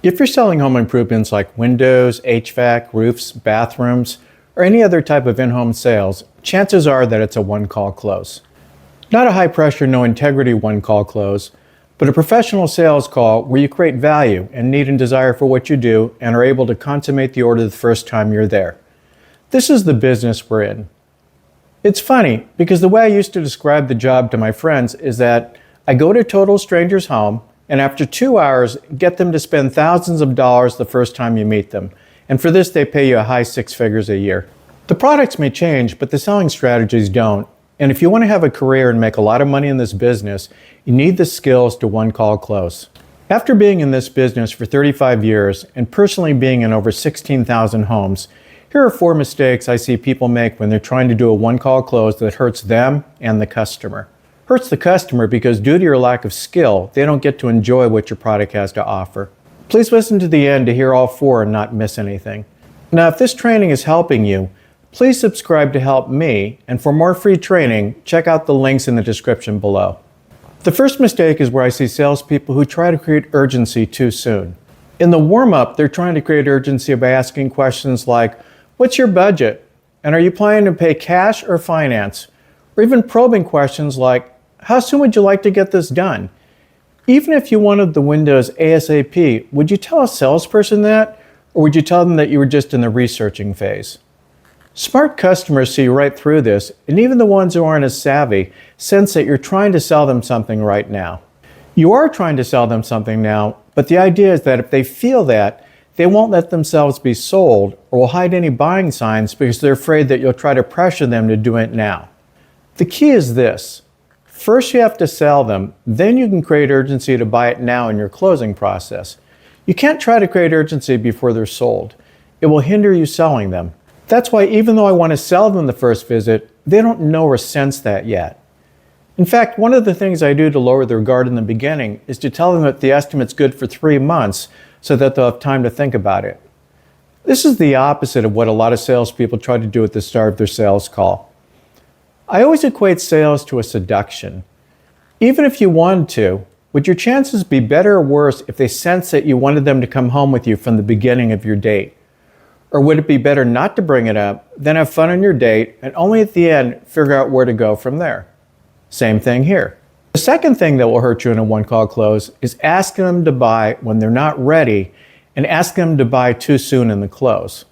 If you're selling home improvements like windows, HVAC, roofs, bathrooms, or any other type of in-home sales, chances are that it's a one-call close. Not a high-pressure, no-integrity one-call close, but a professional sales call where you create value and need and desire for what you do and are able to consummate the order the first time you're there. This is the business we're in. It's funny because the way I used to describe the job to my friends is that I go to a total stranger's home and after 2 hours get them to spend thousands of dollars the first time you meet them. And for this they pay you a high six figures a year. The products may change, but the selling strategies don't. And if you want to have a career and make a lot of money in this business, you need the skills to one-call close. After being in this business for 35 years and personally being in over 16,000 homes, here are 4 mistakes I see people make when they're trying to do a one-call close that hurts them and the customer. Hurts the customer because due to your lack of skill, they don't get to enjoy what your product has to offer. Please listen to the end to hear all 4 and not miss anything. Now, if this training is helping you, please subscribe to help me, and for more free training, check out the links in the description below. The first mistake is where I see salespeople who try to create urgency too soon. In the warm-up, they're trying to create urgency by asking questions like, what's your budget? And are you planning to pay cash or finance? Or even probing questions like, how soon would you like to get this done? Even if you wanted the windows ASAP, would you tell a salesperson that? Or would you tell them that you were just in the researching phase? Smart customers see right through this, and even the ones who aren't as savvy sense that you're trying to sell them something right now. You are trying to sell them something now, but the idea is that if they feel that, they won't let themselves be sold or will hide any buying signs because they're afraid that you'll try to pressure them to do it now. The key is this. First you have to sell them, then you can create urgency to buy it now in your closing process. You can't try to create urgency before they're sold. It will hinder you selling them. That's why even though I want to sell them the first visit, they don't know or sense that yet. In fact, one of the things I do to lower their guard in the beginning is to tell them that the estimate's good for 3 months so that they'll have time to think about it. This is the opposite of what a lot of salespeople try to do at the start of their sales call. I always equate sales to a seduction. Even if you wanted to, would your chances be better or worse if they sense that you wanted them to come home with you from the beginning of your date? Or would it be better not to bring it up, then have fun on your date, and only at the end figure out where to go from there? Same thing here. The second thing that will hurt you in a one-call close is asking them to buy when they're not ready and asking them to buy too soon in the close.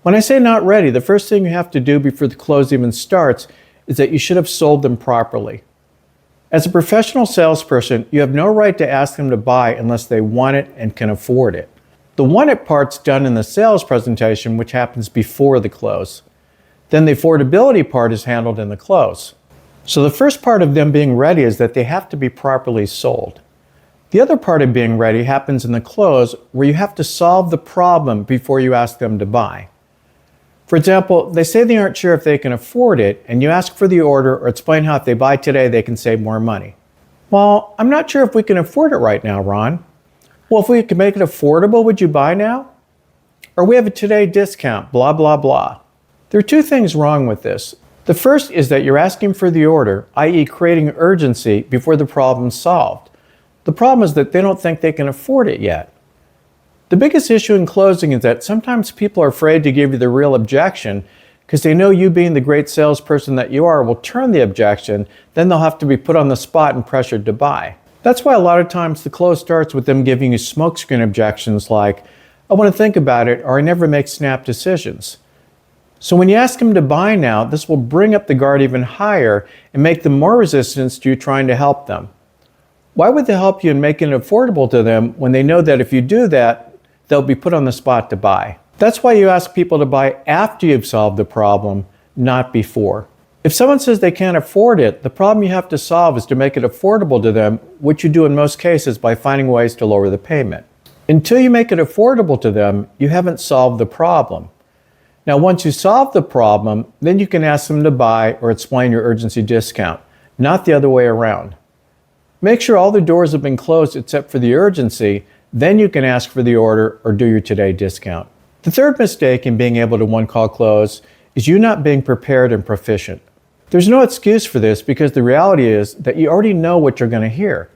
When I say not ready, the first thing you have to do before the close even starts is that you should have sold them properly. As a professional salesperson, you have no right to ask them to buy unless they want it and can afford it. The want it part's done in the sales presentation, which happens before the close. Then the affordability part is handled in the close. So the first part of them being ready is that they have to be properly sold. The other part of being ready happens in the close, where you have to solve the problem before you ask them to buy. For example, they say they aren't sure if they can afford it, and you ask for the order or explain how if they buy today they can save more money. Well, I'm not sure if we can afford it right now, Ron. Well, if we could make it affordable, would you buy now? Or we have a today discount, blah, blah, blah. There are 2 things wrong with this. The first is that you're asking for the order, i.e. creating urgency before the problem's solved. The problem is that they don't think they can afford it yet. The biggest issue in closing is that sometimes people are afraid to give you the real objection because they know you being the great salesperson that you are will turn the objection, then they'll have to be put on the spot and pressured to buy. That's why a lot of times the close starts with them giving you smokescreen objections like, I want to think about it, or I never make snap decisions. So when you ask them to buy now, this will bring up the guard even higher and make them more resistant to you trying to help them. Why would they help you in making it affordable to them when they know that if you do that, they'll be put on the spot to buy? That's why you ask people to buy after you've solved the problem, not before. If someone says they can't afford it, the problem you have to solve is to make it affordable to them, which you do in most cases by finding ways to lower the payment. Until you make it affordable to them, you haven't solved the problem. Now, once you solve the problem, then you can ask them to buy or explain your urgency discount, not the other way around. Make sure all the doors have been closed except for the urgency, then you can ask for the order or do your today discount. The third mistake in being able to one-call close is you not being prepared and proficient. There's no excuse for this because the reality is that you already know what you're going to hear.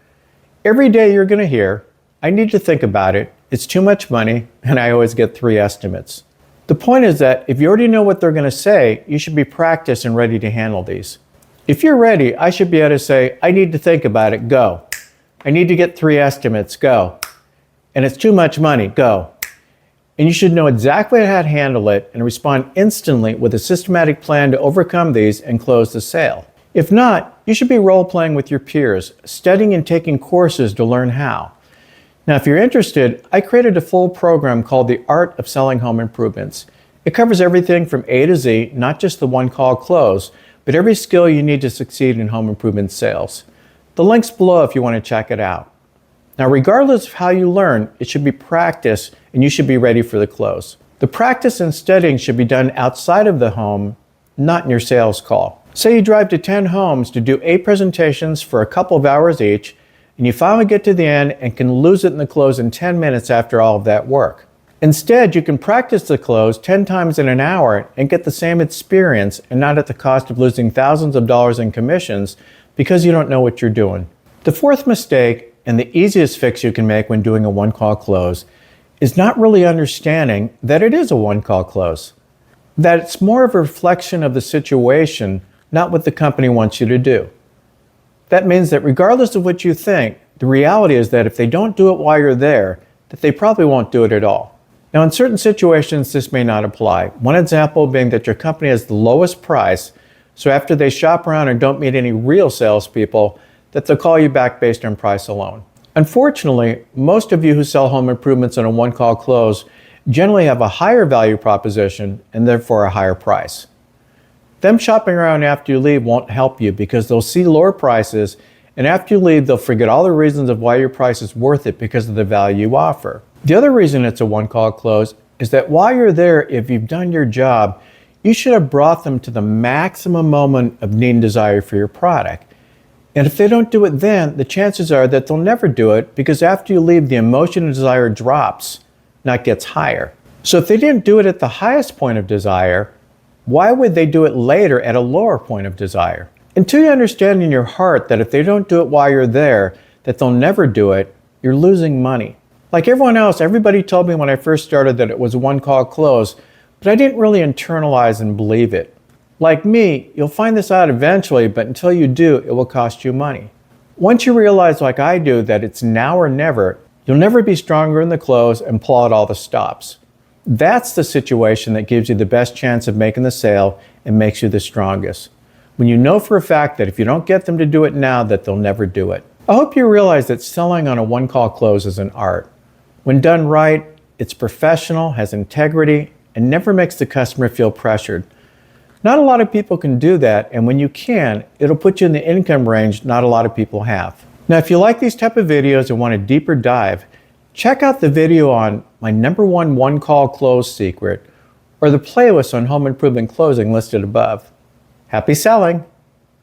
Every day you're going to hear, I need to think about it, it's too much money, and I always get 3 estimates. The point is that if you already know what they're going to say, you should be practiced and ready to handle these. If you're ready, I should be able to say, I need to think about it, go. I need to get 3 estimates, go. And it's too much money, go. And you should know exactly how to handle it and respond instantly with a systematic plan to overcome these and close the sale. If not, you should be role-playing with your peers, studying and taking courses to learn how. Now, if you're interested, I created a full program called The Art of Selling Home Improvements. It covers everything from A to Z, not just the one-call close, but every skill you need to succeed in home improvement sales. The link's below if you want to check it out. Now, regardless of how you learn, it should be practice and you should be ready for the close. The practice and studying should be done outside of the home, not in your sales call. Say you drive to 10 homes to do 8 presentations for a couple of hours each, and you finally get to the end and can lose it in the close in 10 minutes after all of that work. Instead, you can practice the close 10 times in an hour and get the same experience and not at the cost of losing thousands of dollars in commissions because you don't know what you're doing. The 4th mistake, and the easiest fix you can make when doing a one-call close, is not really understanding that it is a one-call close. That it's more of a reflection of the situation, not what the company wants you to do. That means that regardless of what you think, the reality is that if they don't do it while you're there, that they probably won't do it at all. Now, in certain situations, this may not apply. One example being that your company has the lowest price, so after they shop around and don't meet any real salespeople, that they'll call you back based on price alone. Unfortunately, most of you who sell home improvements on a one-call close generally have a higher value proposition and therefore a higher price. Them shopping around after you leave won't help you because they'll see lower prices, and after you leave, they'll forget all the reasons of why your price is worth it because of the value you offer. The other reason it's a one-call close is that while you're there, if you've done your job, you should have brought them to the maximum moment of need and desire for your product. And if they don't do it then, the chances are that they'll never do it because after you leave, the emotion and desire drops, not gets higher. So if they didn't do it at the highest point of desire, why would they do it later at a lower point of desire? Until you understand in your heart that if they don't do it while you're there, that they'll never do it, you're losing money. Like everyone else, everybody told me when I first started that it was a one-call close, but I didn't really internalize and believe it. Like me, you'll find this out eventually, but until you do, it will cost you money. Once you realize, like I do, that it's now or never, you'll never be stronger in the close and pull out all the stops. That's the situation that gives you the best chance of making the sale and makes you the strongest. When you know for a fact that if you don't get them to do it now, that they'll never do it. I hope you realize that selling on a one-call close is an art. When done right, it's professional, has integrity, and never makes the customer feel pressured. Not a lot of people can do that, and when you can, it'll put you in the income range not a lot of people have. Now, if you like these type of videos and want a deeper dive, check out the video on my #1 one-call close secret or the playlist on home improvement closing listed above. Happy selling!